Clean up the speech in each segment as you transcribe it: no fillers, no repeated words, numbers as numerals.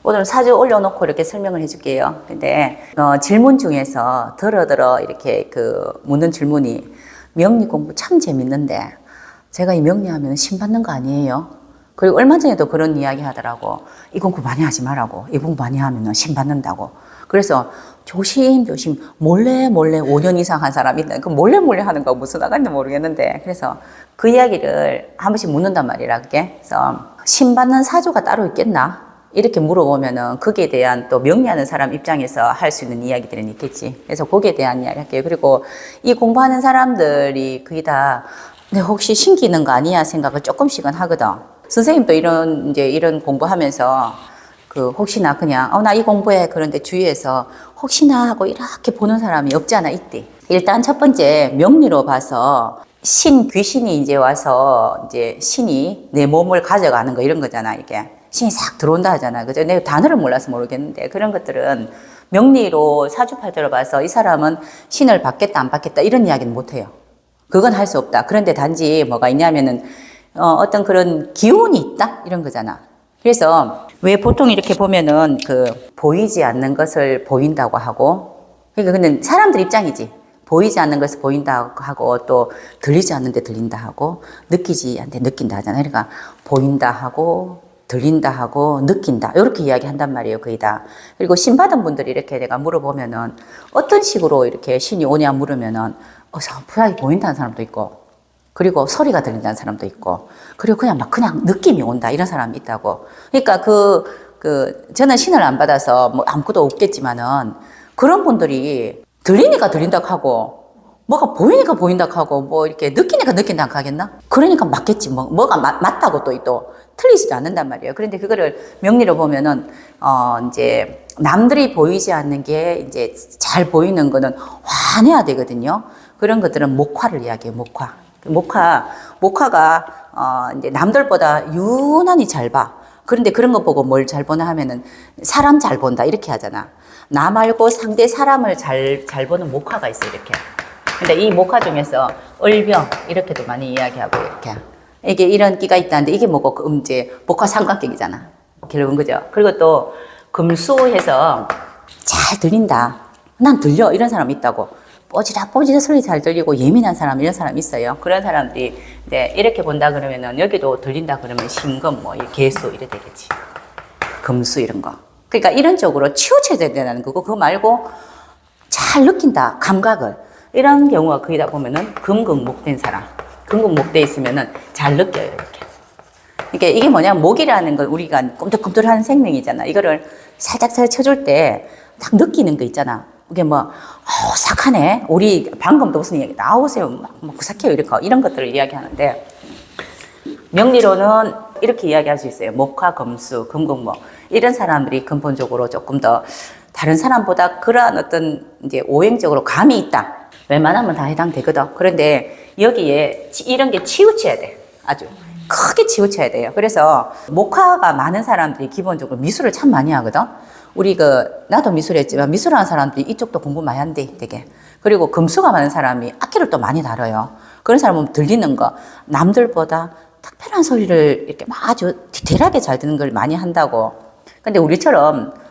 오늘 사주 올려놓고 이렇게 설명을 해줄게요. 근데 질문 중에서 더러 이렇게 묻는 질문이 명리 공부 참 재밌는데 제가 이 명리하면 신 받는 거 아니에요? 그리고 얼마 전에도 그런 이야기 하더라고. 이 공부 많이 하지 말라고. 이 공부 많이 하면 신 받는다고. 그래서 조심조심 몰래 5년 이상 한 사람이 있다. 그 몰래 하는 거 무슨 나간지 모르겠는데. 그래서 그 이야기를 한 번씩 묻는단 말이라. 그래서 신 받는 사주가 따로 있겠나? 이렇게 물어보면은 거기에 대한 또 명리하는 사람 입장에서 할 수 있는 이야기들은 있겠지. 그래서 거기에 대한 이야기 할게요. 그리고 이 공부하는 사람들이 거의 다 내 혹시 신기는 거 아니야 생각을 조금씩은 하거든. 선생님도 이런 공부하면서 혹시나 그냥 나 이 공부해 그런데 주위에서 혹시나 하고 이렇게 보는 사람이 없지 않아 있대. 일단 첫 번째 명리로 봐서 귀신이 이제 와서 이제 신이 내 몸을 가져가는 거 이런 거잖아. 이게 신이 싹 들어온다 하잖아. 그죠? 내가 단어를 몰라서 모르겠는데 그런 것들은 명리로 사주팔자로 봐서 이 사람은 신을 받겠다 안 받겠다 이런 이야기는 못 해요. 그건 할 수 없다. 그런데 단지 뭐가 있냐면은 어떤 그런 기운이 있다 이런 거잖아. 그래서 왜 보통 이렇게 보면은 보이지 않는 것을 보인다고 하고, 그러니까 근데 사람들 입장이지. 보이지 않는 것을 보인다고 하고 또 들리지 않는데 들린다 하고 느끼지 않는데 느낀다 하잖아. 그러니까 보인다 하고 들린다 하고 느낀다 이렇게 이야기한단 말이에요. 거의 다. 그리고 신 받은 분들이 이렇게 내가 물어보면은 어떤 식으로 이렇게 신이 오냐 물으면은 사람이 보인다는 사람도 있고, 그리고 소리가 들린다는 사람도 있고, 그리고 그냥 느낌이 온다 이런 사람이 있다고. 그러니까 저는 신을 안 받아서 뭐 아무것도 없겠지만은 그런 분들이 들리니까 들린다고 하고 뭐가 보이니까 보인다고 하고 뭐 이렇게 느끼니까 느낀다고 하겠나? 그러니까 맞겠지. 뭐가 맞다고 또 틀리지도 않는단 말이에요. 그런데 그거를 명리로 보면은 이제 남들이 보이지 않는 게 이제 잘 보이는 거는 환해야 되거든요. 그런 것들은 목화를 이야기해요. 목화가 이제 남들보다 유난히 잘 봐. 그런데 그런 거 보고 뭘 잘 보나 하면은 사람 잘 본다 이렇게 하잖아. 나 말고 상대 사람을 잘 보는 목화가 있어 이렇게. 근데 이 목화 중에서 을병 이렇게도 많이 이야기하고 이게 이런 끼가 있다는데 이게 뭐고 이제 목화 삼각격이잖아. 결국은 그죠. 그리고 또 금수해서 잘 들린다. 난 들려 이런 사람이 있다고. 뽀지락 소리 잘 들리고 예민한 사람 이런 사람 있어요. 그런 사람들이 이제 이렇게 본다 그러면은 여기도 들린다 그러면 신금 뭐 개수 이래 되겠지. 금수 이런 거. 그러니까 이런 쪽으로 치우쳐야 된다는 거고 그거 말고 잘 느낀다 감각을 이런 경우가 거의 다 보면은 금극목된 사람. 금극목돼 있으면은 잘 느껴요 이렇게. 그러니까 이게 뭐냐면 목이라는 건 우리가 꿈틀꿈틀하는 생명이잖아. 이거를 살짝 쳐줄 때 딱 느끼는 거 있잖아. 이게 오싹하네. 우리 방금도 무슨 얘기 나오세요. 구삭해요. 이런 것들을 이야기하는데 명리로는 이렇게 이야기할 수 있어요. 목화, 금수, 금극목 이런 사람들이 근본적으로 조금 더 다른 사람보다 그러한 어떤 이제 오행적으로 감이 있다. 웬만하면 다 해당되거든. 그런데 여기에 이런 게 치우쳐야 돼. 아주 크게 치우쳐야 돼요. 그래서 목화가 많은 사람들이 기본적으로 미술을 참 많이 하거든. 나도 미술했지만 미술하는 사람들이 이쪽도 공부 많이 한대, 되게. 그리고 금수가 많은 사람이 악기를 또 많이 다뤄요. 그런 사람은 들리는 거, 남들보다 특별한 소리를 이렇게 아주 디테일하게 잘 듣는 걸 많이 한다고. 근데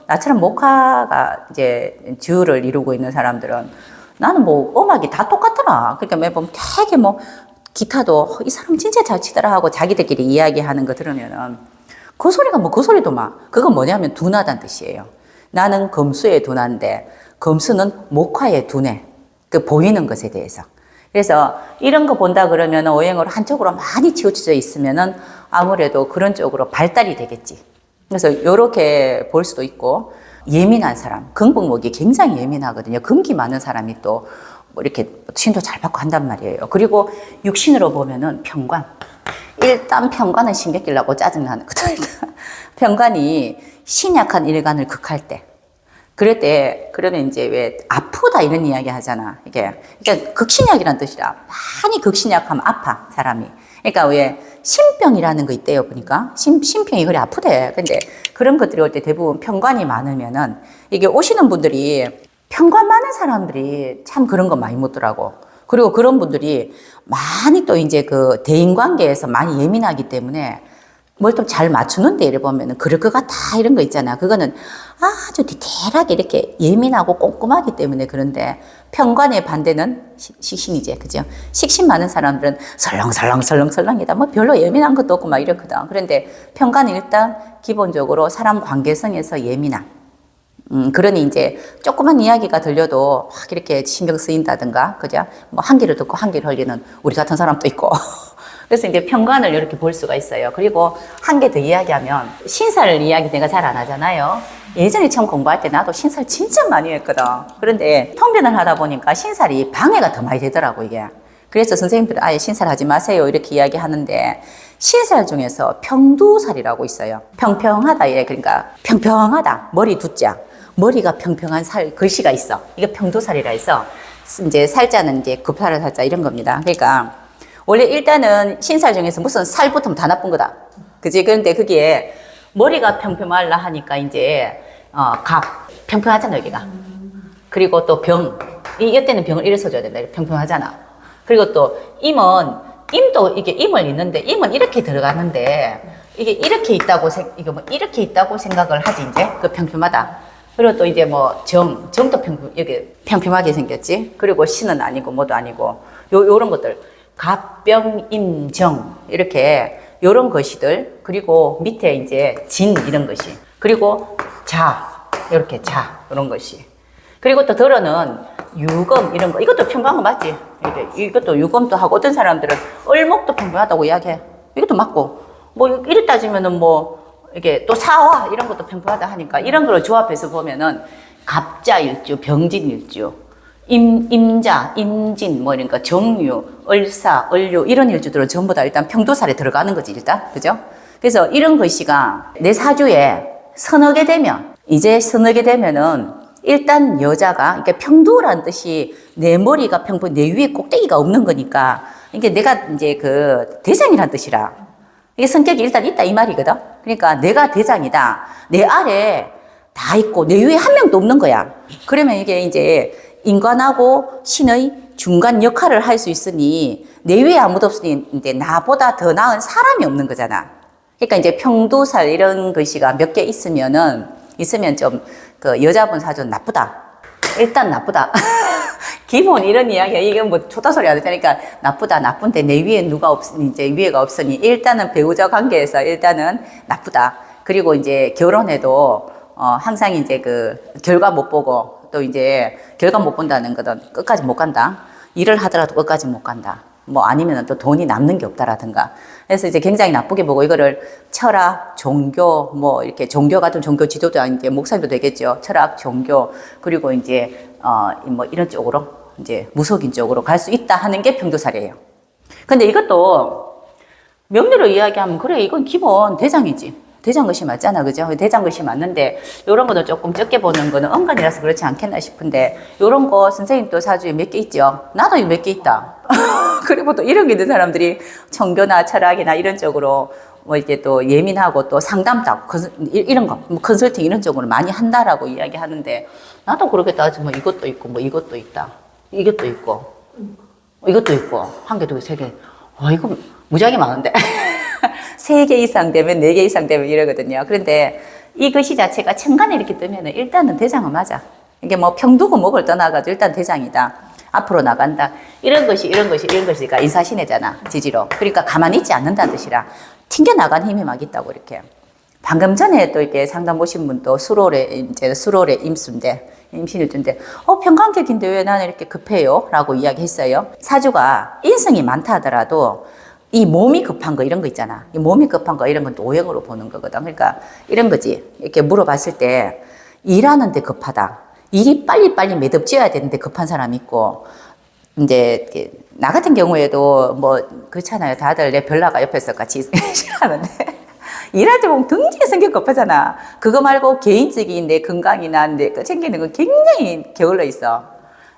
나처럼 목화가 이제 주를 이루고 있는 사람들은 나는 음악이 다 똑같더라. 그러니까 매번 되게 기타도 이 사람 진짜 잘 치더라 하고 자기들끼리 이야기하는 거 들으면은 그 소리가 그 소리도 그건 뭐냐면 둔하다는 뜻이에요. 나는 금수의 둔한데 금수는 목화의 둔해. 보이는 것에 대해서. 그래서 이런 거 본다 그러면 오행으로 한쪽으로 많이 치우쳐져 있으면은 아무래도 그런 쪽으로 발달이 되겠지. 그래서 이렇게 볼 수도 있고 예민한 사람, 금극목이 굉장히 예민하거든요. 금기 많은 사람이 또 이렇게 신도 잘 받고 한단 말이에요. 그리고 육신으로 보면은 편관. 일단 편관은 신경 끼려고 짜증나는 거죠. 편관이 신약한 일간을 극할 때. 그러면 이제 왜 아프다 이런 이야기 하잖아. 그러니까 극신약이란 뜻이라. 많이 극신약하면 아파, 사람이. 그러니까 왜 신병이라는 거 있대요, 보니까. 신병이 그래 아프대. 근데 그런 것들이 올 때 대부분 편관이 많으면은 이게 오시는 분들이 편관 많은 사람들이 참 그런 거 많이 묻더라고. 그리고 그런 분들이 많이 또 이제 대인관계에서 많이 예민하기 때문에 뭘 좀 잘 맞추는데 이래 보면은 그럴 것 같아 이런 거 있잖아. 그거는 아주 디테일하게 이렇게 예민하고 꼼꼼하기 때문에 그런데 편관의 반대는 식신이지, 그죠? 식신 많은 사람들은 설렁설렁이다. 뭐 별로 예민한 것도 없고 막 이렇거든. 그런데 편관은 일단 기본적으로 사람 관계성에서 예민함. 그러니 이제 조그만 이야기가 들려도 막 이렇게 신경 쓰인다든가, 그죠? 뭐 한 귀를 듣고 한 귀를 흘리는 우리 같은 사람도 있고. 그래서 이제 편관을 이렇게 볼 수가 있어요. 그리고 한 개 더 이야기하면 신살 이야기 내가 잘 안 하잖아요. 예전에 처음 공부할 때 나도 신살 진짜 많이 했거든. 그런데 통변을 하다 보니까 신살이 방해가 더 많이 되더라고, 이게. 그래서 선생님들은 아예 신살 하지 마세요 이렇게 이야기하는데 신살 중에서 평두살이라고 있어요. 평평하다, 이래. 그러니까 평평하다. 머리 두자. 머리가 평평한 살, 글씨가 있어. 이게 평두살이라 해서 이제 살자는 이제 급살을 살자 이런 겁니다. 그러니까 원래 일단은 신살 중에서 무슨 살 붙으면 다 나쁜 거다. 그지? 그런데 그게 머리가 평평하려 하니까 이제, 평평하잖아, 여기가. 그리고 또 병. 이때는 병을 이래 써줘야 된다. 평평하잖아. 그리고 또 임도 이게 임을 있는데, 임은 이렇게 들어가는데, 이게 이렇게 있다고, 이게 뭐 이렇게 있다고 생각을 하지, 이제. 그 평평하다. 그리고 또 이제 뭐 정도 여기 평평하게 생겼지. 그리고 신은 아니고 뭐도 아니고, 요런 것들. 갑병임정 이렇게 요런 것이들, 그리고 밑에 이제 진 이런 것이, 그리고 자 이렇게 자 이런 것이, 그리고 또 덜어는 유검 이런 거, 이것도 평범한 거 맞지? 이것도 유검도 하고, 어떤 사람들은 을목도 평범하다고 이야기해. 이것도 맞고, 뭐 이래 따지면은 뭐 이게 또 사화 이런 것도 평범하다 하니까 이런 걸 조합해서 보면은 갑자일주, 병진일주, 임자, 임진, 뭐, 이러니까 정유, 을사, 을류, 이런 일주들은 전부 다 일단 평두살에 들어가는 거지, 일단. 그죠? 그래서 이런 글씨가 내 사주에 서너게 되면, 이제 서너게 되면은, 일단 여자가, 그러니까 평두라는 뜻이 내 머리가 평평, 내 위에 꼭대기가 없는 거니까, 이게 내가 이제 그 대장이란 뜻이라. 이게 성격이 일단 있다, 이 말이거든? 그러니까 내가 대장이다. 내 아래 다 있고, 내 위에 한 명도 없는 거야. 그러면 이게 이제, 인간하고 신의 중간 역할을 할 수 있으니 내 위에 아무도 없으니 이제 나보다 더 나은 사람이 없는 거잖아. 그러니까 이제 평두살 이런 글씨가 몇 개 있으면 좀 그 여자분 사주는 나쁘다. 일단 나쁘다. 기본 이런 이야기야. 이게 뭐 초다 소리 안 되니까 나쁘다. 나쁜데 내 위에 누가 이제 위에가 없으니 일단은 배우자 관계에서 일단은 나쁘다. 그리고 이제 결혼해도 항상 이제 그 결과 못 보고, 또 이제 결과 못 본다는 거는 끝까지 못 간다. 일을 하더라도 끝까지 못 간다. 뭐 아니면 또 돈이 남는 게 없다라든가. 그래서 이제 굉장히 나쁘게 보고, 이거를 철학, 종교, 뭐 이렇게 종교 같은 종교 지도자, 이제 목사님도 되겠죠. 철학, 종교, 그리고 이제 뭐 이런 쪽으로 이제 무속인 쪽으로 갈 수 있다 하는 게 평두살이에요. 근데 이것도 명리로 이야기하면 그래, 이건 기본 대장이지. 대장것이 맞잖아, 그죠? 대장것이 맞는데, 요런 거는 조금 적게 보는 거는 언간이라서 그렇지 않겠나 싶은데, 요런 거 선생님 또 사주에 몇 개 있죠? 나도 몇 개 있다. 그리고 또 이런 게 있는 사람들이 종교나 철학이나 이런 쪽으로 뭐 이렇게 또 예민하고 또 상담도 하고, 이런 거, 뭐 컨설팅 이런 쪽으로 많이 한다라고 이야기 하는데, 나도 그렇게 따지면 이것도 있고, 뭐 이것도 있다. 이것도 있고, 이것도 있고, 한 개, 두 개, 세 개. 와, 이거 무지하게 많은데. 3개 이상 되면 4개 이상 되면 이러거든요. 그런데 이 글씨 자체가 천간에 이렇게 뜨면은 일단은 대장은 맞아. 이게 뭐 평두고 목을 떠나가지고 일단 대장이다. 앞으로 나간다. 이런 것이가 인사신해잖아. 지지로. 그러니까 가만히 있지 않는다는 뜻이라. 튕겨나간 힘이 막 있다고 이렇게. 방금 전에 또 이렇게 상담 보신 분도 수월의 임수인데, 임신일주인데, 평관격인데 왜 나는 이렇게 급해요? 라고 이야기했어요. 사주가 인성이 많다 하더라도 이 몸이 급한 거 이런 거 있잖아. 이 몸이 급한 거 이런 건 또 오형으로 보는 거거든. 그러니까 이런 거지. 이렇게 물어봤을 때 일하는데 급하다. 일이 빨리빨리 매듭지어야 되는데 급한 사람이 있고, 이제 나 같은 경우에도 뭐 그렇잖아요. 다들 내 별나가 옆에서 같이 싫어하는데 일할 때 보면 굉장히 성격 급하잖아. 그거 말고 개인적인 내 건강이나 내 챙기는 건 굉장히 게을러 있어.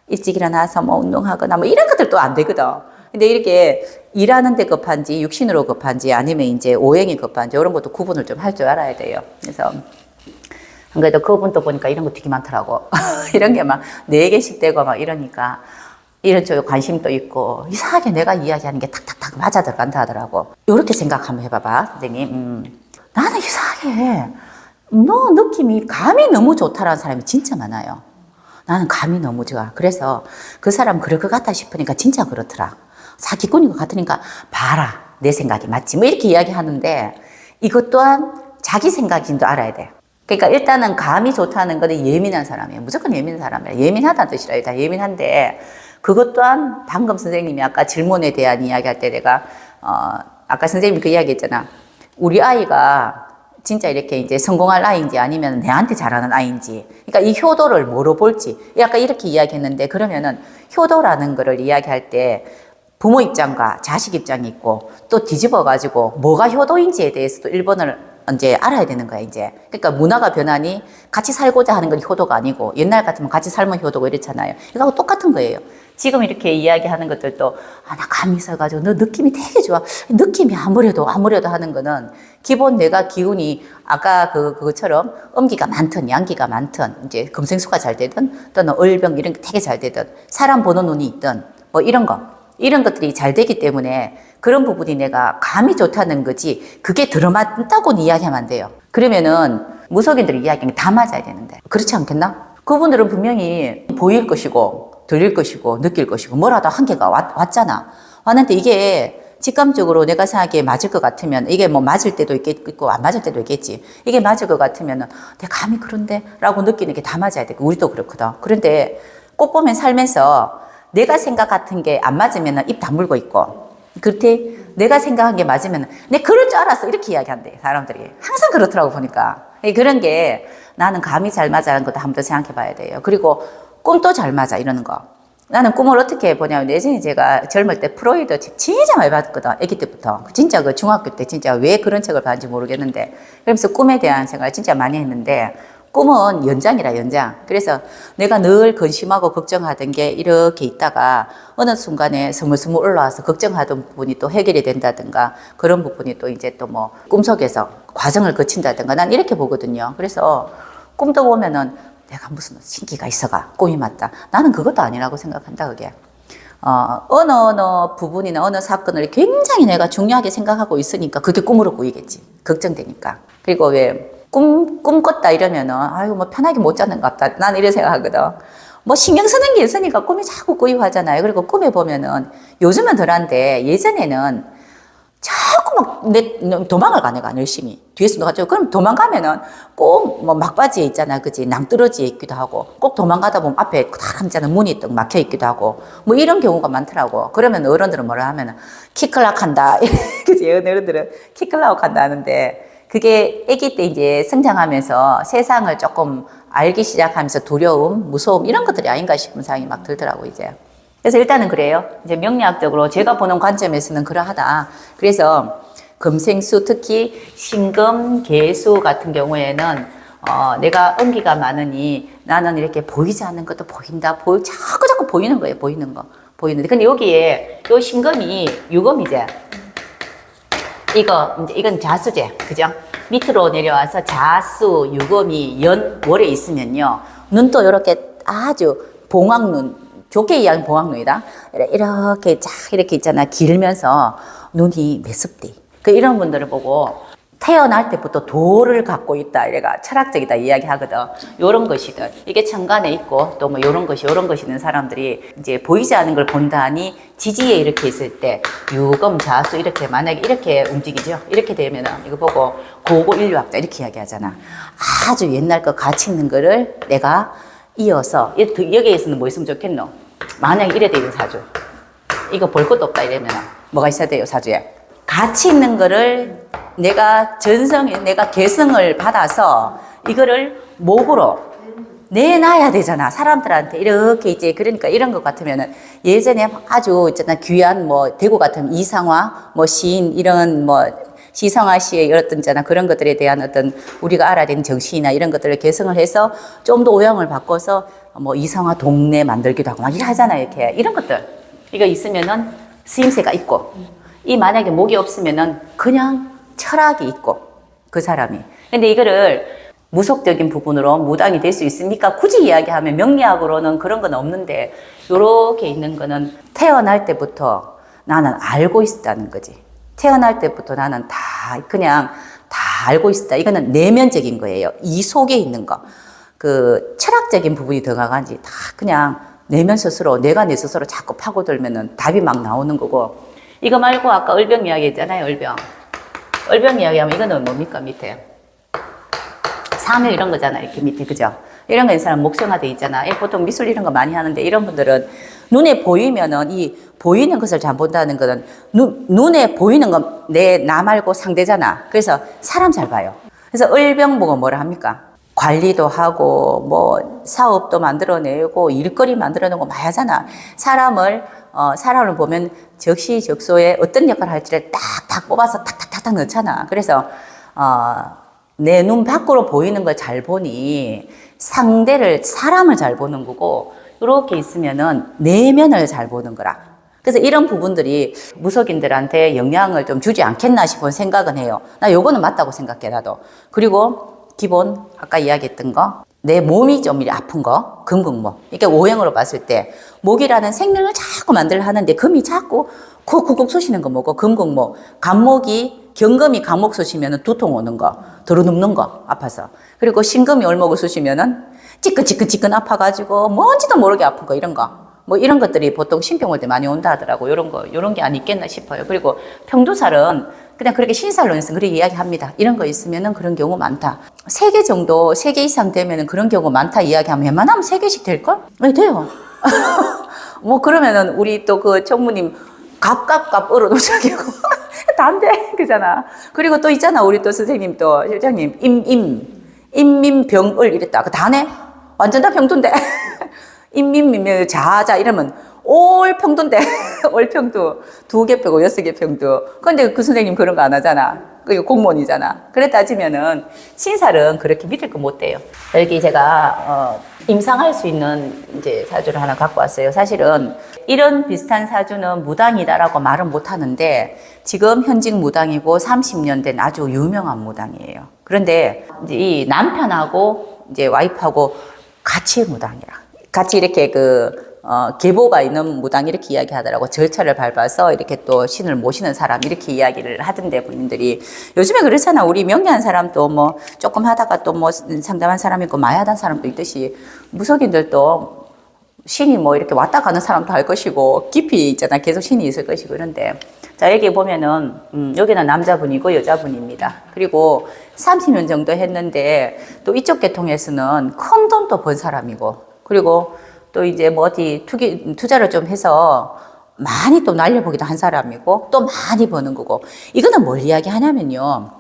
일찍 일어나서 뭐 운동하거나 뭐 이런 것들도 안 되거든. 근데 이렇게 일하는데 급한지 육신으로 급한지 아니면 이제 오행이 급한지 이런 것도 구분을 좀 할 줄 알아야 돼요. 그래서 안 그래도 그분도 보니까 이런 거 되게 많더라고. 이런 게 막 4개씩 되고 막 이러니까 이런 쪽에 관심도 있고 이상하게 내가 이야기하는 게 탁탁탁 맞아 들어간다 하더라고. 이렇게 생각 한번 해봐봐 선생님. 나는 이상하게 너 느낌이 감이 너무 좋다라는 사람이 진짜 많아요. 나는 감이 너무 좋아. 그래서 그 사람 그럴 것 같다 싶으니까 진짜 그렇더라. 사기꾼인 것 같으니까 봐라 내 생각이 맞지 뭐 이렇게 이야기하는데 이것 또한 자기 생각인 줄 알아야 돼. 그러니까 일단은 감이 좋다는 거는 예민한 사람이에요. 무조건 예민한 사람이에요. 예민하다는 뜻이라 일단 예민한데 그것 또한 방금 선생님이 아까 질문에 대한 이야기할 때 내가 아까 선생님이 그 이야기 했잖아. 우리 아이가 진짜 이렇게 이제 성공할 아이인지 아니면 내한테 잘하는 아이인지. 그러니까 이 효도를 뭐로 볼지. 약간 이렇게 이야기했는데 그러면은 효도라는 거를 이야기할 때 부모 입장과 자식 입장이 있고 또 뒤집어 가지고 뭐가 효도인지에 대해서도 1번을 이제 알아야 되는 거야, 이제. 그러니까 문화가 변하니 같이 살고자 하는 건 효도가 아니고 옛날 같으면 같이 살면 효도고 이랬잖아요. 이거하고 똑같은 거예요. 지금 이렇게 이야기하는 것들도 나 감이 있어가지고 너 느낌이 되게 좋아. 느낌이 아무래도 하는 거는 기본 내가 기운이 아까 그것처럼 음기가 많든 양기가 많든 이제 금생수가 잘 되든 또는 을병 이런 게 되게 잘 되든 사람 보는 눈이 있든 뭐 이런 것들이 잘 되기 때문에 그런 부분이 내가 감이 좋다는 거지 그게 들어맞다고는 이야기하면 안 돼요. 그러면은 무속인들이 이야기하는 게 다 맞아야 되는데 그렇지 않겠나? 그분들은 분명히 보일 것이고 들릴 것이고 느낄 것이고 뭐라도 한계가 왔잖아. 왔는데 이게 직감적으로 내가 생각하기에 맞을 것 같으면 이게 뭐 맞을 때도 있고 안 맞을 때도 있겠지. 이게 맞을 것 같으면은 내 감이 그런데 라고 느끼는 게 다 맞아야 돼. 우리도 그렇거든. 그런데 꼭 보면 살면서 내가 생각 같은 게 안 맞으면 입 다물고 있고 그렇대 내가 생각한 게 맞으면 내 그럴 줄 알았어 이렇게 이야기한대 사람들이. 항상 그렇더라고 보니까. 그런 게 나는 감이 잘 맞아라는 것도 한번 더 생각해 봐야 돼요. 그리고 꿈도 잘 맞아 이러는 거. 나는 꿈을 어떻게 보냐면 예전에 제가 젊을 때 프로이드 책 진짜 많이 봤거든. 아기 때부터. 진짜 그 중학교 때 진짜 왜 그런 책을 봤는지 모르겠는데 그러면서 꿈에 대한 생각을 진짜 많이 했는데 꿈은 연장이라 연장. 그래서 내가 늘 근심하고 걱정하던 게 이렇게 있다가 어느 순간에 스물스물 올라와서 걱정하던 부분이 또 해결이 된다든가 그런 부분이 또 이제 또 뭐 꿈속에서 과정을 거친다든가 난 이렇게 보거든요. 그래서 꿈도 보면은 내가 무슨 신기가 있어가 꿈이 맞다. 나는 그것도 아니라고 생각한다 그게. 어느 부분이나 어느 사건을 굉장히 내가 중요하게 생각하고 있으니까 그게 꿈으로 보이겠지. 걱정되니까. 그리고 왜 꿈 꿨다 이러면은, 아이고, 뭐 편하게 못 잤는가 보다. 난 이런 생각하거든. 뭐 신경 쓰는 게 있으니까 꿈이 자꾸 꾸입하잖아요. 그리고 꿈에 보면은, 요즘은 덜한데, 예전에는 자꾸 막 도망을 가, 내가 열심히. 뒤에서 가지고. 그럼 도망가면은 꼭 뭐 막바지에 있잖아. 그지? 낭떠러지에 있기도 하고. 꼭 도망가다 보면 앞에 딱 있잖아. 문이 딱 막혀 있기도 하고. 뭐 이런 경우가 많더라고. 그러면 어른들은 뭐라 하면은, 키클락 한다. 그지? 어른들은 키클락 한다 하는데, 그게 아기 때 이제 성장하면서 세상을 조금 알기 시작하면서 두려움, 무서움 이런 것들이 아닌가 싶은 생각이 막 들더라고 이제. 그래서 일단은 그래요. 이제 명리학적으로 제가 보는 관점에서는 그러하다. 그래서 금생수 특히 신금, 개수 같은 경우에는 내가 음기가 많으니 나는 이렇게 보이지 않는 것도 보인다. 자꾸 보이는 거예요. 보이는 거. 보이는데 근데 여기에 요 신금이 유금이제. 이건 자수제, 그죠? 밑으로 내려와서 자수, 유금이 월에 있으면요. 눈도 이렇게 아주 봉황눈, 좋게 이야기하면 봉황눈이다. 이렇게 있잖아. 길면서 눈이 매섭디. 이런 분들을 보고 태어날 때부터 도를 갖고 있다. 이래가 철학적이다 이야기하거든. 요런 것이든. 이게 천간에 있고 또 뭐 요런 것이 있는 사람들이 이제 보이지 않는 걸 본다니 지지에 이렇게 있을 때 유금, 자수 이렇게 만약에 이렇게 움직이죠. 이렇게 되면은 이거 보고 고고 인류학자 이렇게 이야기하잖아. 아주 옛날 거 가치 있는 거를 내가 이어서 여기에서는 뭐 있으면 좋겠노? 만약에 이래 되는 사주. 이거 볼 것도 없다 이러면 뭐가 있어야 돼요 사주에? 가치 있는 거를 내가 개성을 받아서 이거를 목으로 내놔야 되잖아. 사람들한테 이렇게 이제 그러니까 이런 것 같으면은 예전에 아주 있잖아 귀한 뭐 대구 같으면 이상화 뭐 시인 이런 뭐 시성화 씨의 어떤 있잖아 그런 것들에 대한 어떤 우리가 알아야 되는 정신이나 이런 것들을 개성을 해서 좀 더 오형을 바꿔서 뭐 이상화 동네 만들기도 하고 막 이렇게 하잖아요. 이렇게 이런 것들 이거 있으면은 쓰임새가 있고 이 만약에 목이 없으면은 그냥 철학이 있고 그 사람이 근데 이거를 무속적인 부분으로 무당이 될 수 있습니까? 굳이 이야기하면 명리학으로는 그런 건 없는데 요렇게 있는 거는 태어날 때부터 나는 알고 있었다는 거지. 태어날 때부터 나는 그냥 다 알고 있었다. 이거는 내면적인 거예요. 이 속에 있는 거. 그 철학적인 부분이 들어가간지 다 그냥 내면 스스로, 내가 내 스스로 자꾸 파고들면은 답이 막 나오는 거고. 이거 말고 아까 얼병 이야기 했잖아요, 얼병. 얼병 이야기하면 이거는 뭡니까, 밑에? 사묘 이런 거잖아, 이렇게 밑에, 그죠? 이런 거 있는 사람 목성화돼 있잖아. 보통 미술 이런 거 많이 하는데 이런 분들은 눈에 보이면은 이 보이는 것을 잘 본다는 거는 눈에 보이는 건 나 말고 상대잖아. 그래서 사람 잘 봐요. 그래서 얼병 보고 뭐라 합니까? 관리도 하고 뭐 사업도 만들어내고 일거리 만들어내고 많이 하잖아. 사람을 보면 적시적소에 어떤 역할을 할지를 딱딱 뽑아서 탁탁탁탁 넣잖아. 그래서 내 눈 밖으로 보이는 걸 잘 보니 사람을 잘 보는 거고, 이렇게 있으면은 내면을 잘 보는 거라. 그래서 이런 부분들이 무속인들한테 영향을 좀 주지 않겠나 싶은 생각은 해요. 나 요거는 맞다고 생각해, 나도. 그리고 기본 아까 이야기했던 거, 내 몸이 좀 아픈 거, 금극목. 이게 오행으로 봤을 때 목이라는 생명을 자꾸 만들려 하는데 금이 자꾸 쿡쿡쿡 쑤시는 거 뭐고, 금극목. 경금이 간목 쑤시면 두통 오는 거, 들어눕는 거, 아파서. 그리고 신금이 얼목을 쑤시면은 찌끈찌끈찌끈 아파가지고 뭔지도 모르게 아픈 거, 이런 거. 뭐 이런 것들이 보통 신병 올 때 많이 온다 하더라고. 요런 게 안 있겠나 싶어요. 그리고 평두살은 그냥 그렇게 신살론에서 그렇게 이야기합니다. 이런 거 있으면은 그런 경우 많다. 3개 정도, 3개 이상 되면은 그런 경우 많다 이야기하면 웬만하면 3개씩 될걸? 네, 돼요. 뭐 그러면은 우리 또 그 총무님 갑갑갑 얼어놓자기고 다 안 돼. 그잖아. 그리고 또 있잖아. 우리 또 선생님 또 실장님 임민병을 이랬다. 그 다네? 완전 다 병두인데. 임민민명 자자 이러면 올 평두인데 올 평두 2개 빼고 6개 평두. 근데 그 선생님 그런 거 안 하잖아. 그게 공무원이잖아. 그래 따지면은 신살은 그렇게 믿을 거 못 돼요. 여기 제가 임상할 수 있는 이제 사주를 하나 갖고 왔어요. 사실은 이런 비슷한 사주는 무당이다라고 말은 못 하는데 지금 현직 무당이고 30년 된 아주 유명한 무당이에요. 그런데 이제 이 남편하고 이제 와이프하고 같이 무당이라. 같이 이렇게 계보가 있는 무당 이렇게 이야기하더라고. 절차를 밟아서 이렇게 또 신을 모시는 사람 이렇게 이야기를 하던데 본인들이 요즘에 그렇잖아. 우리 명리한 사람도 뭐 조금 하다가 또 뭐 상담한 사람 있고 마야단 사람도 있듯이 무속인들도 신이 뭐 이렇게 왔다 가는 사람도 할 것이고 깊이 있잖아. 계속 신이 있을 것이고 이런데 자 여기 보면은 여기는 남자분이고 여자분입니다. 그리고 30년 정도 했는데 또 이쪽 계통에서는 큰 돈도 번 사람이고 그리고 또 이제 뭐 어디 투자를 좀 해서 많이 또 날려보기도 한 사람이고 또 많이 버는 거고 이거는 뭘 이야기 하냐면요.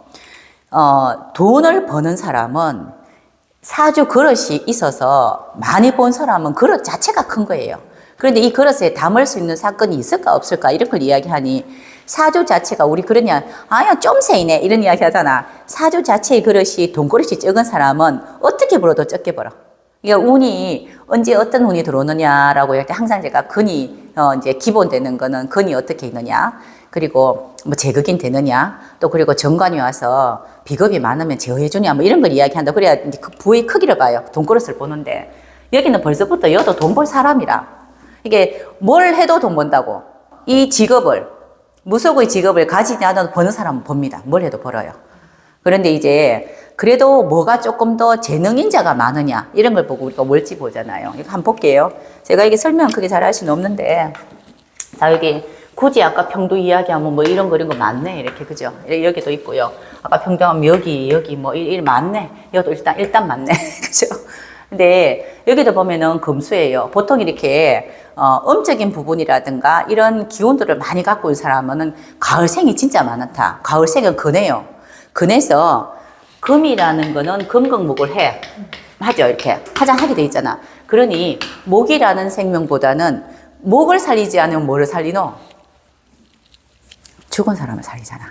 돈을 버는 사람은 사주 그릇이 있어서 많이 본 사람은 그릇 자체가 큰 거예요. 그런데 이 그릇에 담을 수 있는 사건이 있을까 없을까 이런 걸 이야기하니 사주 자체가 우리 그러냐 아야 쫌새이네 이런 이야기 하잖아. 사주 자체의 그릇이 돈그릇이 적은 사람은 어떻게 벌어도 적게 벌어. 그러니까 운이 언제 어떤 운이 들어오느냐라고 할 때 항상 제가 근이 이제 기본 되는 거는 근이 어떻게 있느냐 그리고 뭐 제극인 되느냐 또 그리고 정관이 와서 비겁이 많으면 제어해 주냐 뭐 이런 걸 이야기한다. 그래야 이제 그 부의 크기를 봐요. 돈그릇을 보는데 여기는 벌써부터 여도 돈 벌 사람이라 이게 뭘 해도 돈 번다고 이 직업을 무속의 직업을 가지지 않아도 버는 사람은 봅니다. 뭘 해도 벌어요. 그런데 이제 그래도 뭐가 조금 더 재능인자가 많으냐 이런 걸 보고 우리가 뭘지 보잖아요. 이거 한번 볼게요. 제가 이게 설명 크게 잘 할 수는 없는데 자 여기 굳이 아까 평도 이야기하면 뭐 이런 거 많네 이렇게 그죠? 여기도 있고요. 아까 평도하면 여기 뭐 일 많네. 여기도 일단 많네 그죠? 근데 여기도 보면은 금수예요. 보통 이렇게 음적인 부분이라든가 이런 기운들을 많이 갖고 있는 사람은 가을생이 진짜 많다. 가을생은 근해요. 근해서 금이라는 거는 금극목을 해. 하죠. 이렇게. 화장하게 돼 있잖아. 그러니 목이라는 생명보다는 목을 살리지 않으면 뭐를 살리노? 죽은 사람을 살리잖아.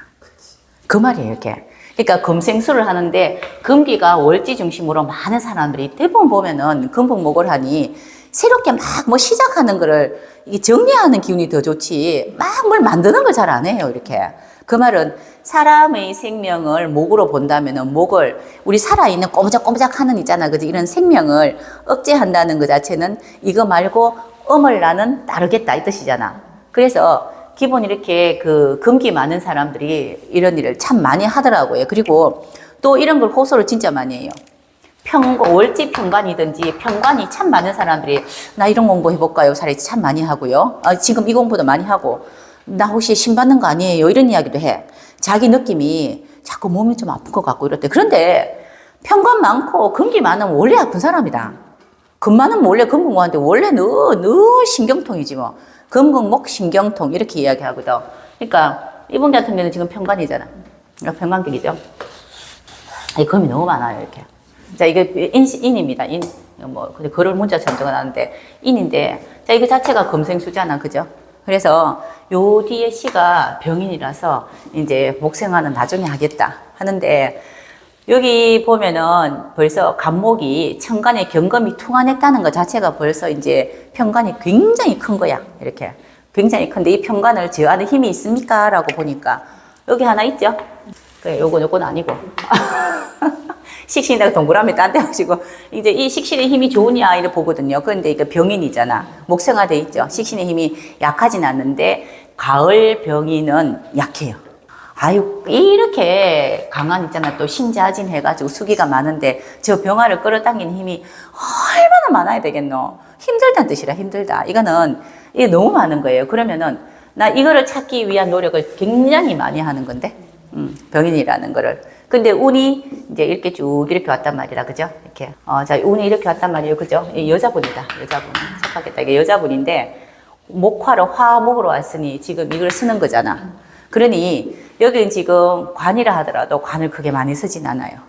그 말이에요. 이렇게. 그러니까 금생수를 하는데 금기가 월지 중심으로 많은 사람들이 대부분 보면은 금극목을 하니 새롭게 막 뭐 시작하는 거를 이게 정리하는 기운이 더 좋지 막 뭘 만드는 걸 잘 안 해요. 이렇게. 그 말은 사람의 생명을 목으로 본다면은 목을 우리 살아있는 꼬부작꼬부작 하는 있잖아. 그지? 이런 생명을 억제한다는 것 자체는 이거 말고 음을 나는 따르겠다 이 뜻이잖아. 그래서 기본 이렇게 그 금기 많은 사람들이 이런 일을 참 많이 하더라고요. 그리고 또 이런 걸 호소를 진짜 많이 해요. 월지 평관이든지 평관이 참 많은 사람들이 나 이런 공부 해볼까요? 사례 참 많이 하고요. 지금 이 공부도 많이 하고 나 혹시 신 받는 거 아니에요? 이런 이야기도 해. 자기 느낌이 자꾸 몸이 좀 아픈 것 같고 이럴 때. 그런데 평관 많고 금기 많으면 원래 아픈 사람이다. 금 많으면 원래 금근고한테 원래 늘 신경통이지 뭐. 금근목 신경통 이렇게 이야기하거든. 그러니까 이분 같은 경우는 지금 평관이잖아. 평관격이죠. 이 금이 너무 많아요 이렇게. 자, 이게 인입니다. 인. 뭐, 근데 글을 문자처럼 적어놨는데, 인인데, 자, 이거 자체가 금생수잖아. 그죠? 그래서 요 뒤에 시가 병인이라서 이제 목생화는 나중에 하겠다 하는데, 여기 보면은 벌써 간목이 천간에 경금이 퉁안했다는 것 자체가 벌써 이제 평간이 굉장히 큰 거야. 이렇게. 굉장히 큰데 이 평간을 제어하는 힘이 있습니까? 라고 보니까, 여기 하나 있죠? 그래, 요건 아니고. 식신에다가 동그라미 딴 데 하시고, 이제 이 식신의 힘이 좋으냐, 이를 보거든요. 그런데 이거 병인이잖아. 목생화돼 있죠. 식신의 힘이 약하진 않는데, 가을 병인은 약해요. 아유, 이렇게 강한 있잖아. 또 신자진 해가지고 수기가 많은데, 저 병화를 끌어당기는 힘이 얼마나 많아야 되겠노? 힘들다는 뜻이라, 힘들다. 이게 너무 많은 거예요. 그러면은, 나 이거를 찾기 위한 노력을 굉장히 많이 하는 건데, 병인이라는 거를. 근데 운이 이제 이렇게 쭉 이렇게 왔단 말이라, 그죠? 이렇게. 자, 운이 이렇게 왔단 말이에요. 그죠? 여자분이다. 여자분. 착각했다. 이게 여자분인데, 목화로 화목으로 왔으니 지금 이걸 쓰는 거잖아. 그러니, 여기는 지금 관이라 하더라도 관을 크게 많이 쓰진 않아요.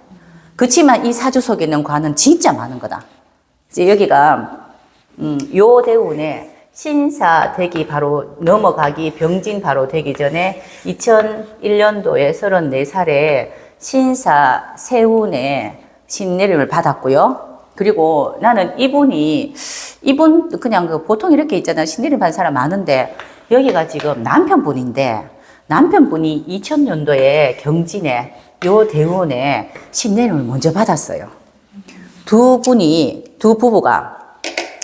그치만 이 사주 속에 있는 관은 진짜 많은 거다. 이제 여기가, 요 대운에 신사 되기 바로 넘어가기 병진 바로 되기 전에 2001년도에 34살에 신사 세운에 신내림을 받았고요. 그리고 나는 이분 그냥 보통 이렇게 있잖아. 신내림 받은 사람 많은데 여기가 지금 남편분인데 남편분이 2000년도에 경진에 요 대운에 신내림을 먼저 받았어요. 두 부부가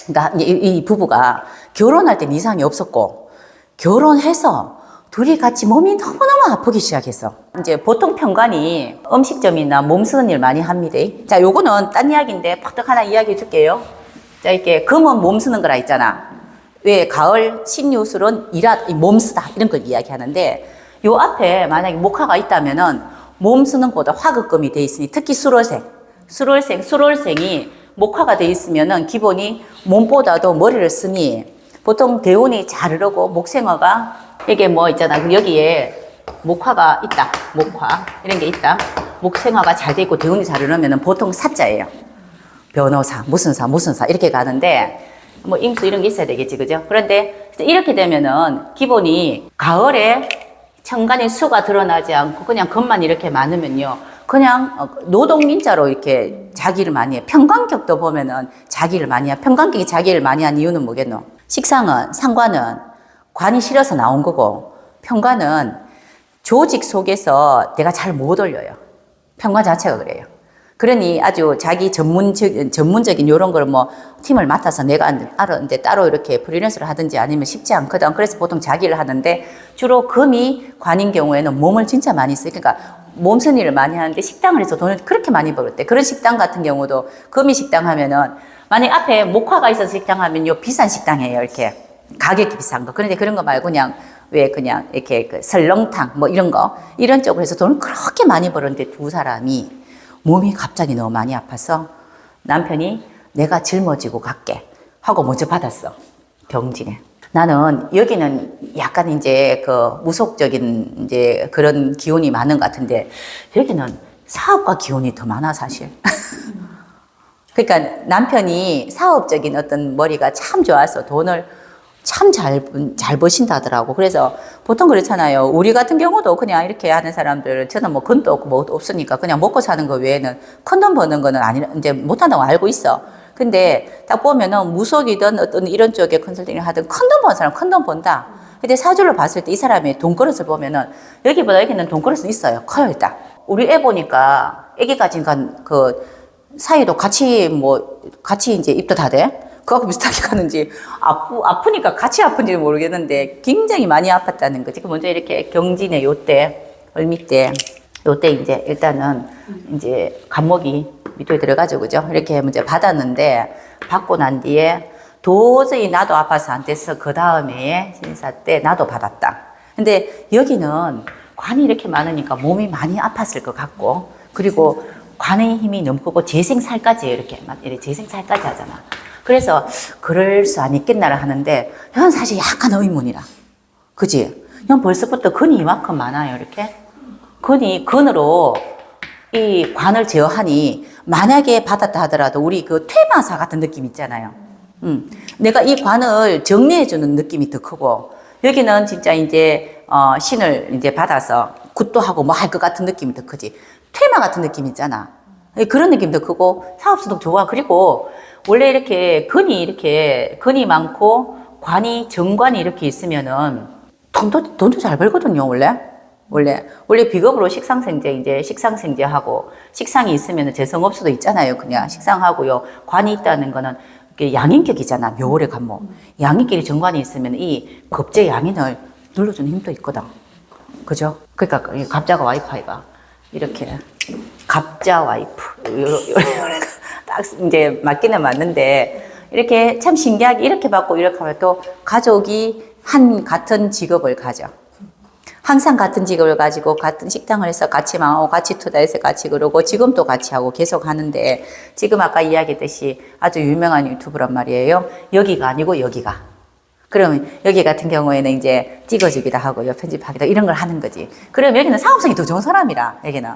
그러니까 이 부부가 결혼할 땐 이상이 없었고 결혼해서 둘이 같이 몸이 너무너무 아프기 시작했어. 이제 보통 평관이 음식점이나 몸 쓰는 일 많이 합니다. 자, 요거는 딴 이야기인데 팍떡 하나 이야기해 줄게요. 자, 이렇게 금은 몸 쓰는 거라 있잖아. 왜 가을 신유술은 몸 쓰다 이런 걸 이야기하는데 요 앞에 만약에 목화가 있다면은 몸 쓰는 거보다 화극금이 돼 있으니 특히 수월생이 목화가 돼 있으면은 기본이 몸보다도 머리를 쓰니 보통 대운이 잘 흐르고 목생화가 이게 뭐 있잖아. 여기에 목화가 있다. 목화. 이런 게 있다. 목생화가 잘 돼 있고 대운이 잘 흐르면은 보통 사자예요. 변호사, 무슨 사 이렇게 가는데 뭐 임수 이런 게 있어야 되겠지. 그죠? 그런데 이렇게 되면은 기본이 가을에 천간의 수가 드러나지 않고 그냥 금만 이렇게 많으면요. 그냥 노동민자로 이렇게 자기를 많이 해. 평관격도 보면은 자기를 많이 해. 평관격이 자기를 많이 한 이유는 뭐겠노? 상관은 관이 싫어서 나온 거고 평관은 조직 속에서 내가 잘 못 올려요. 평관 자체가 그래요. 그러니 아주 자기 전문적인 요런 걸 뭐 팀을 맡아서 내가 이제 따로 이렇게 프리랜서를 하든지 아니면 쉽지 않거든. 그래서 보통 자기를 하는데 주로 금이 관인 경우에는 몸을 진짜 많이 쓰. 그러니까 몸 쓰는 일을 많이 하는데 식당을 해서 돈을 그렇게 많이 벌었대. 그런 식당 같은 경우도 금이 식당 하면은 만약 앞에 목화가 있어서 식당 하면 요 비싼 식당이에요. 이렇게 가격이 비싼 거. 그런데 그런 거 말고 그냥 이렇게 그 설렁탕 뭐 이런 쪽으로 해서 돈을 그렇게 많이 벌었는데 두 사람이 몸이 갑자기 너무 많이 아파서 남편이 내가 짊어지고 갈게 하고 먼저 받았어. 병진에. 나는 여기는 약간 이제 그 무속적인 이제 그런 기운이 많은 것 같은데 여기는 사업가 기운이 더 많아 사실. 그러니까 남편이 사업적인 어떤 머리가 참 좋아서 돈을 참 잘 버신다더라고. 그래서 보통 그렇잖아요. 우리 같은 경우도 그냥 이렇게 하는 사람들, 저는 뭐 건도 없고 뭐 없으니까 그냥 먹고 사는 거 외에는 큰 돈 버는 거는 이제 못한다고 알고 있어. 근데 딱 보면은 무속이든 어떤 이런 쪽에 컨설팅을 하든 큰 돈 버는 사람 큰 돈 번다. 근데 사주를 봤을 때 이 사람의 돈그릇을 보면은 여기보다 여기는 돈그릇은 있어요. 커요, 일단. 우리 애 보니까 애기가 지금 그 사이도 같이 이제 입도 다 돼? 그거하고 비슷하게 가는지 아프니까 같이 아픈지 모르겠는데 굉장히 많이 아팠다는 거지. 그 먼저 이렇게 경진의 요때, 을밑때, 요때 이제 일단은 이제 간목이 밑에 들어가죠. 그죠? 이렇게 문제 받았는데 받고 난 뒤에 도저히 나도 아파서 안 돼서 그 다음에 신사 때 나도 받았다. 근데 여기는 관이 이렇게 많으니까 몸이 많이 아팠을 것 같고, 그리고 관의 힘이 너무 크고 재생살까지 이렇게 재생살까지 하잖아. 그래서 그럴 수 안 있겠나라 하는데 이건 사실 약간 의문이라. 그지? 형 벌써부터 근이 이만큼 많아요. 이렇게 근으로 이 관을 제어하니 만약에 받았다 하더라도 우리 그 퇴마사 같은 느낌 있잖아요. 내가 이 관을 정리해주는 느낌이 더 크고, 여기는 진짜 이제 신을 이제 받아서 굿도 하고 뭐 할 것 같은 느낌이 더 크지. 퇴마 같은 느낌 있잖아. 그런 느낌도 크고 사업성도 좋아. 그리고 원래 이렇게 근이 많고 관이 정관이 이렇게 있으면은 돈도 잘 벌거든요. 원래 비겁으로 식상생제하고 식상이 있으면은 재성업 수도 있잖아요. 그냥 식상하고요. 관이 있다는 거는 양인격이잖아. 묘월의 간목. 양인격이 정관이 있으면 이 겁제 양인을 눌러주는 힘도 있거든. 그죠? 그러니까 갑자가 와이파이가 이렇게 갑자 와이프 딱 이제 맞기는 맞는데, 이렇게 참 신기하게 이렇게 받고 이렇게 하면 또 가족이 같은 직업을 가져. 항상 같은 직업을 가지고 같은 식당을 해서 같이 망하고 같이 투자해서 같이 그러고 지금도 같이 하고 계속 하는데, 지금 아까 이야기했듯이 아주 유명한 유튜브란 말이에요. 여기가 아니고 여기가. 그러면 여기 같은 경우에는 이제 찍어주기도 하고요. 편집하기도 이런 걸 하는 거지. 그럼 여기는 사업성이 더 좋은 사람이라. 여기는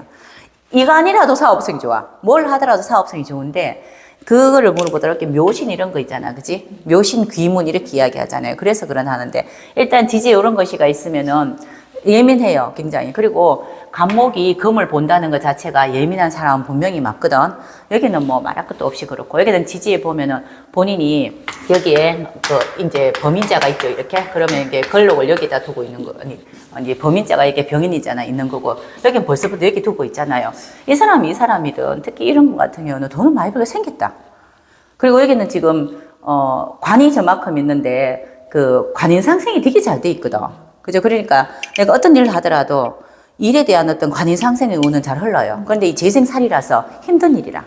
이거 아니라도 사업성이 좋아. 뭘 하더라도 사업성이 좋은데, 그거를 물어보더라도 이렇게 묘신 이런 거 있잖아. 그지? 묘신 귀문 이렇게 이야기하잖아요. 그래서 하는데, 일단 지지에 이런 것이가 있으면은 예민해요. 굉장히. 그리고 간목이 금을 본다는 것 자체가 예민한 사람은 분명히 맞거든. 여기는 뭐 말할 것도 없이 그렇고, 여기는 지지에 보면은 본인이 여기에 이제 범인자가 있죠. 이렇게. 그러면 이게 걸록을 여기다 두고 있는 거. 아니 범인자가 이게 병인이잖아. 있는 거고. 여기는 벌써부터 여기 두고 있잖아요. 이 사람이든 특히 이런 것 같은 경우는 돈을 많이 벌게 생겼다. 그리고 여기는 지금, 관이 저만큼 있는데 그 관인 상생이 되게 잘 돼 있거든. 그죠? 그러니까 내가 어떤 일을 하더라도 일에 대한 어떤 관인 상생의 운은 잘 흘러요. 그런데 이 재생살이라서 힘든 일이라.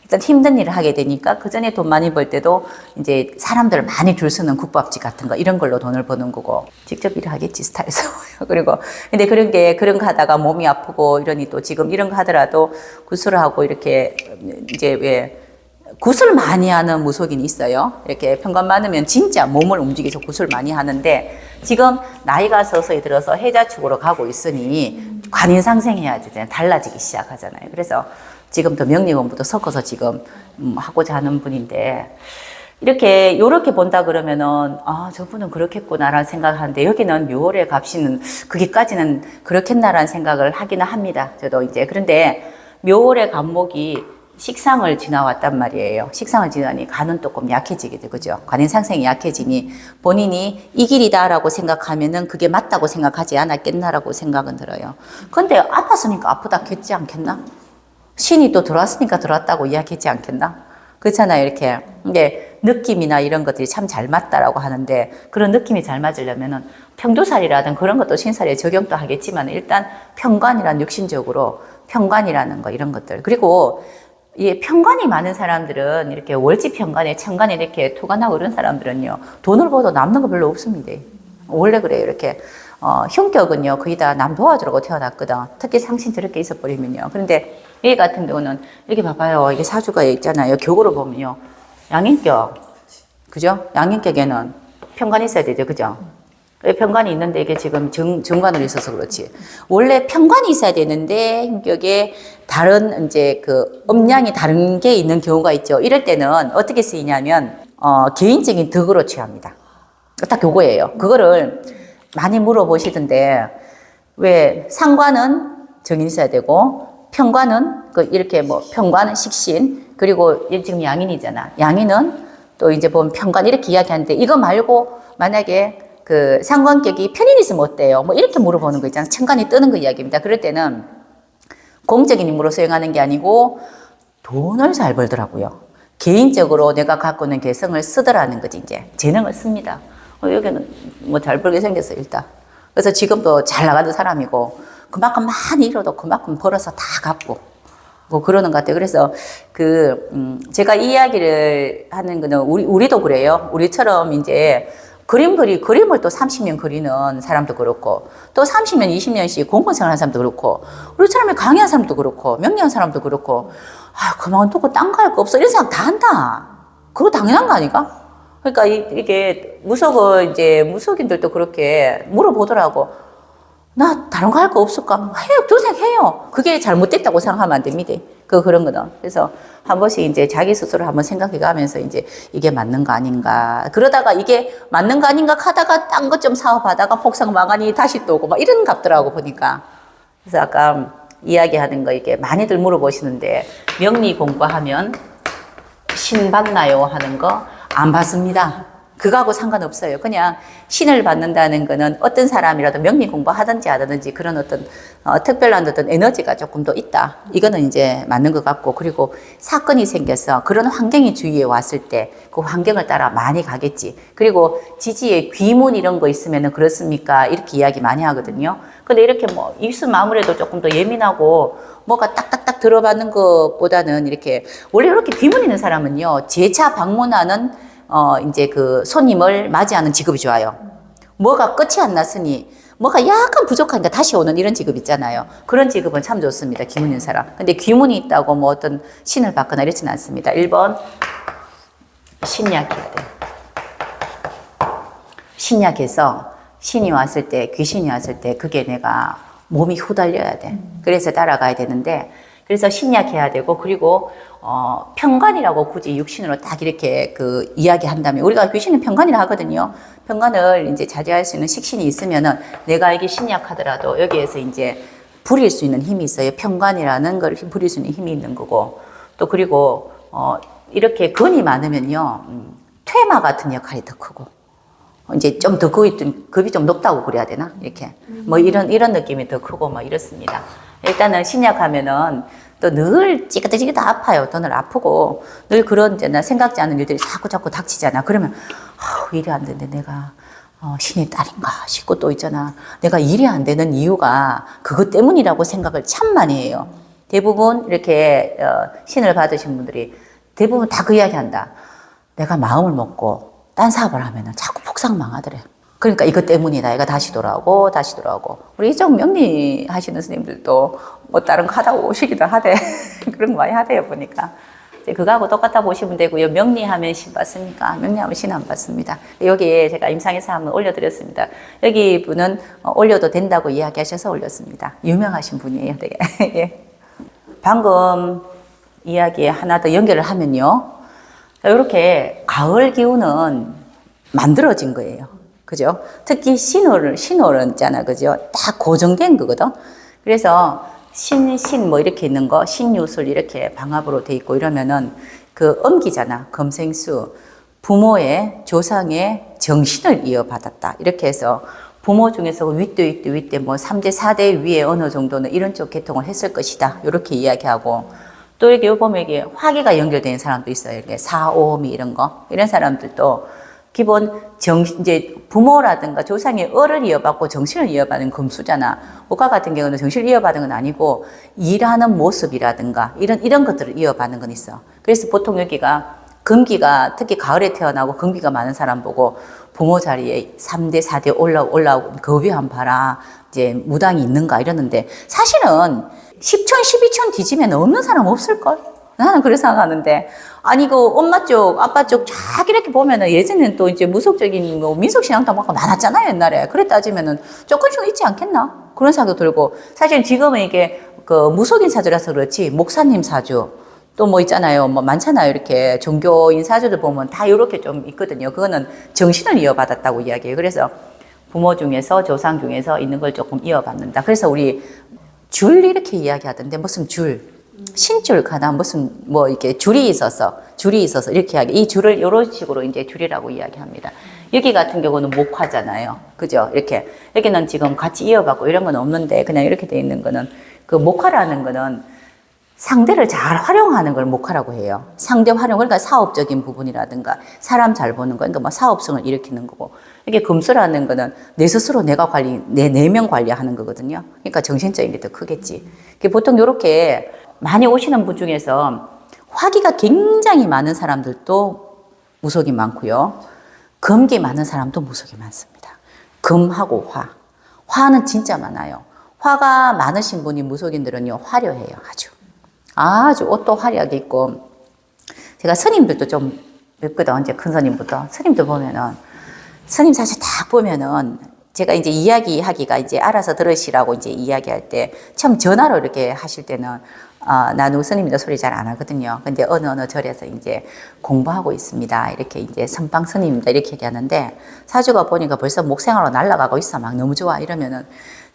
일단 힘든 일을 하게 되니까 그 전에 돈 많이 벌 때도 이제 사람들을 많이 줄 서는 국밥집 같은 거 이런 걸로 돈을 버는 거고, 직접 일을 하겠지 스타일에서. 그리고 근데 그런 거 하다가 몸이 아프고 이러니 또 지금 이런 거 하더라도 구슬을 하고 이렇게 이제 왜 굿을 많이 하는 무속인이 있어요. 이렇게 편관 많으면 진짜 몸을 움직여서 굿을 많이 하는데, 지금 나이가 서서히 들어서 해자축으로 가고 있으니 관인 상생해야지 달라지기 시작하잖아요. 그래서 지금 더 명리 공부도 섞어서 지금 하고자 하는 분인데, 이렇게 본다 그러면은 저분은 그렇겠구나라는 생각을 하는데, 여기는 묘월의 값이는 그게까지는 그렇겠나라는 생각을 하기는 합니다. 저도 이제. 그런데 묘월의 간목이 식상을 지나왔단 말이에요. 식상을 지나니 간은 조금 약해지게 되죠. 관인 상생이 약해지니 본인이 이 길이다라고 생각하면은 그게 맞다고 생각하지 않았겠나라고 생각은 들어요. 근데 아팠으니까 아프다 했지 않겠나? 신이 또 들어왔으니까 들어왔다고 이야기했지 않겠나? 그렇잖아요. 이렇게. 근데 느낌이나 이런 것들이 참 잘 맞다라고 하는데, 그런 느낌이 잘 맞으려면은 평두살이라든 그런 것도 신살에 적용도 하겠지만, 일단 평관이란 육신적으로 평관이라는 거 이런 것들. 그리고 이 편관이 많은 사람들은, 이렇게 월지 편관에 천간에 이렇게 토가 나고 이런 사람들은요, 돈을 벌어도 남는 거 별로 없습니다. 원래 그래요. 이렇게 흉격은요 거의 다 남 도와주려고 태어났거든. 특히 상신 저렇게 있어버리면요. 그런데 얘 같은 경우는 이렇게 봐봐요. 이게 사주가 있잖아요. 격으로 보면요, 양인격, 그죠? 양인격에는 편관이 있어야 되죠. 그죠? 편관이 있는데 이게 지금 정관으로 있어서 그렇지. 원래 편관이 있어야 되는데 흉격에 다른 이제 그 음양이 다른 게 있는 경우가 있죠. 이럴 때는 어떻게 쓰이냐면 개인적인 덕으로 취합니다. 딱 그거예요. 그거를 많이 물어보시던데, 왜 상관은 정인 있어야 되고 편관은 이렇게 뭐 편관 식신, 그리고 지금 양인이잖아. 양인은 또 이제 보면 편관 이렇게 이야기하는데, 이거 말고 만약에 그 상관격이 편인이 있으면 어때요? 뭐 이렇게 물어보는 거 있잖아요. 천간이 뜨는 거 이야기입니다. 그럴 때는 공적인 임무로 수행하는 게 아니고 돈을 잘 벌더라고요. 개인적으로 내가 갖고 있는 개성을 쓰더라는 거지, 이제. 재능을 씁니다. 여기는 뭐 잘 벌게 생겼어요, 일단. 그래서 지금도 잘 나가는 사람이고, 그만큼 많이 잃어도 그만큼 벌어서 다 갚고, 뭐 그러는 것 같아요. 그래서 제가 이 이야기를 하는 거는 우리도 그래요. 우리처럼 이제 그림을 또 30년 그리는 사람도 그렇고, 또 30년, 20년씩 공무원 하는 사람도 그렇고, 우리처럼 강의한 사람도 그렇고, 명리한 사람도 그렇고, 그만두고 딴 거 할 거 없어. 이런 생각 다 한다. 그거 당연한 거 아닌가? 그러니까 이게 무속인들도 그렇게 물어보더라고. 나 다른 거 할 거 없을까? 해요. 도색해요. 그게 잘못됐다고 생각하면 안 됩니다. 그런 거는. 그래서 한 번씩 이제 자기 스스로 한번 생각해 가면서 이제 이게 맞는 거 아닌가. 그러다가 이게 맞는 거 아닌가 하다가 딴 것 좀 사업하다가 폭삭 망하니 다시 또 오고 막 이런 값더라고 보니까. 그래서 아까 이야기하는 거 이게 많이들 물어보시는데 명리 공부하면 신 받나요? 하는 거 안 받습니다. 그거하고 상관없어요. 그냥 신을 받는다는 거는 어떤 사람이라도 명리 공부하든지 하든지 그런 어떤 특별한 어떤 에너지가 조금 더 있다. 이거는 이제 맞는 것 같고, 그리고 사건이 생겨서 그런 환경이 주위에 왔을 때 그 환경을 따라 많이 가겠지. 그리고 지지에 귀문 이런 거 있으면은 그렇습니까? 이렇게 이야기 많이 하거든요. 근데 이렇게 뭐 입술 아무래도 조금 더 예민하고 뭐가 딱딱딱 들어받는 것보다는 이렇게 원래 이렇게 귀문 있는 사람은요, 재차 방문하는 이제 그 손님을 맞이하는 직업이 좋아요. 뭐가 끝이 안 났으니, 뭐가 약간 부족하니까 다시 오는 이런 직업 있잖아요. 그런 직업은 참 좋습니다. 귀문 있는 사람. 근데 귀문이 있다고 뭐 어떤 신을 받거나 이렇지는 않습니다. 1번, 신약해야 돼. 신약해서 신이 왔을 때, 귀신이 왔을 때 그게 내가 몸이 후달려야 돼. 그래서 따라가야 되는데, 그래서 신약해야 되고, 그리고 편관이라고 굳이 육신으로 딱 이렇게 이야기 한다면, 우리가 귀신은 편관이라 하거든요. 편관을 이제 자제할 수 있는 식신이 있으면은 내가 이게 신약하더라도 여기에서 이제 부릴 수 있는 힘이 있어요. 편관이라는 걸 부릴 수 있는 힘이 있는 거고, 또 그리고 이렇게 근이 많으면요, 퇴마 같은 역할이 더 크고, 이제 좀 더 급이 좀 높다고 그래야 되나? 이렇게. 뭐 이런 느낌이 더 크고 뭐 이렇습니다. 일단은 신약하면은 또 늘 찌긋찌긋 아파요. 또 늘 아프고 늘 그런 생각지 않은 일들이 자꾸 닥치잖아. 그러면 일이 안 되는데 내가 신의 딸인가 싶고, 또 있잖아. 내가 일이 안 되는 이유가 그것 때문이라고 생각을 참 많이 해요. 대부분 이렇게 신을 받으신 분들이 대부분 다 그 이야기 한다. 내가 마음을 먹고 딴 사업을 하면은 자꾸 폭삭 망하더래. 그러니까 이것 때문이다. 얘가 다시 돌아오고. 우리 좀 명리 하시는 스님들도 뭐 다른 거 하다 오시기도 하대. 그런 거 많이 하대요, 보니까. 이제 그거하고 똑같다 보시면 되고요. 명리하면 신 받습니까? 명리하면 신 안 받습니다. 여기에 제가 임상에서 한번 올려드렸습니다. 여기 분은 올려도 된다고 이야기하셔서 올렸습니다. 유명하신 분이에요, 되게. 예. 방금 이야기에 하나 더 연결을 하면요. 이렇게 가을 기운은 만들어진 거예요. 그죠? 특히 신호를 있잖아. 그죠? 딱 고정된 거거든. 그래서 신 뭐 이렇게 있는 거, 신유술 이렇게 방합으로 돼 있고 이러면은 그 음기잖아. 금생수. 부모의, 조상의 정신을 이어받았다. 이렇게 해서 부모 중에서 윗대 뭐 3대, 4대 위에 어느 정도는 이런 쪽 계통을 했을 것이다. 이렇게 이야기하고, 또 이렇게 보면 이게 화기가 연결되는 사람도 있어요. 이렇게 사오미 이런 거. 이런 사람들도 기본 이제 부모라든가 조상의 을을 이어받고 정신을 이어받는 금수잖아. 목화 같은 경우는 정신을 이어받는 건 아니고 일하는 모습이라든가 이런 것들을 이어받는 건 있어. 그래서 보통 여기가 금기가 특히 가을에 태어나고 금기가 많은 사람 보고 부모 자리에 3대, 4대 올라오고 겁이 안 봐라. 이제 무당이 있는가 이러는데, 사실은 10천, 12천 뒤지면 없는 사람 없을걸? 나는 그렇게 생각하는데, 아니, 엄마 쪽, 아빠 쪽 쫙 이렇게 보면은 예전에는 또 이제 무속적인 민속신앙도 막 많았잖아요, 옛날에. 그래 따지면은 조금씩은 있지 않겠나? 그런 생각도 들고, 사실 지금은 이게 무속인 사주라서 그렇지, 목사님 사주, 또 뭐 있잖아요. 뭐 많잖아요. 이렇게 종교인 사주들 보면 다 이렇게 좀 있거든요. 그거는 정신을 이어받았다고 이야기해요. 그래서 부모 중에서, 조상 중에서 있는 걸 조금 이어받는다. 그래서 우리 줄 이렇게 이야기하던데, 무슨 줄, 신줄 가나 무슨 뭐 이렇게 줄이 있어서 이렇게 이야기, 이 줄을 이런 식으로 이제 줄이라고 이야기합니다. 여기 같은 경우는 목화잖아요. 그죠? 이렇게. 여기는 지금 같이 이어받고 이런 건 없는데 그냥 이렇게 돼 있는 거는 그 목화라는 거는 상대를 잘 활용하는 걸 목화라고 해요. 상대 활용, 그러니까 사업적인 부분이라든가 사람 잘 보는 거, 그러니까 뭐 사업성을 일으키는 거고. 이게 금수라는 거는 내 스스로 내가 내 내면 관리하는 거거든요. 그러니까 정신적인 게 더 크겠지. 보통 이렇게 많이 오시는 분 중에서 화기가 굉장히 많은 사람들도 무속이 많고요. 금기 많은 사람도 무속이 많습니다. 금하고 화. 화는 진짜 많아요. 화가 많으신 분이 무속인들은요, 화려해요. 아주 옷도 화려하게 입고. 제가 스님들도 좀 뵙거든. 이제 큰 스님부터. 스님들 보면은, 스님 사실 다 보면은, 제가 이제 이야기하기가 이제 알아서 들으시라고 이제 이야기할 때, 처음 전화로 이렇게 하실 때는, 나 누구 스님이다 소리 잘 안 하거든요. 근데 어느 절에서 이제 공부하고 있습니다. 이렇게 이제 선방 스님입니다. 이렇게 얘기하는데, 사주가 보니까 벌써 목생활로 날아가고 있어. 막 너무 좋아. 이러면은,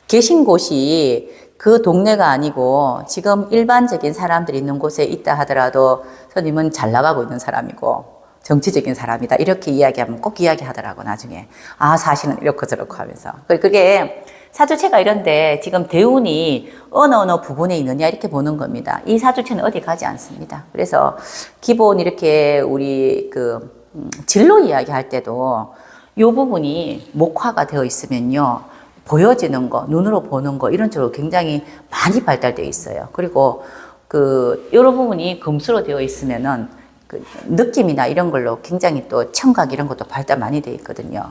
계신 곳이 그 동네가 아니고 지금 일반적인 사람들이 있는 곳에 있다 하더라도 스님은 잘 나가고 있는 사람이고 정치적인 사람이다. 이렇게 이야기하면 꼭 이야기하더라고, 나중에. 사실은 이렇고 저렇고 하면서. 그게 사주체가 이런데 지금 대운이 어느 부분에 있느냐 이렇게 보는 겁니다. 이 사주체는 어디 가지 않습니다. 그래서 기본 이렇게 우리 진로 이야기할 때도 이 부분이 목화가 되어 있으면요. 보여지는 거, 눈으로 보는 거, 이런 쪽으로 굉장히 많이 발달되어 있어요. 그리고 이런 부분이 금수로 되어 있으면은 느낌이나 이런 걸로 굉장히 또 청각 이런 것도 발달 많이 되어 있거든요.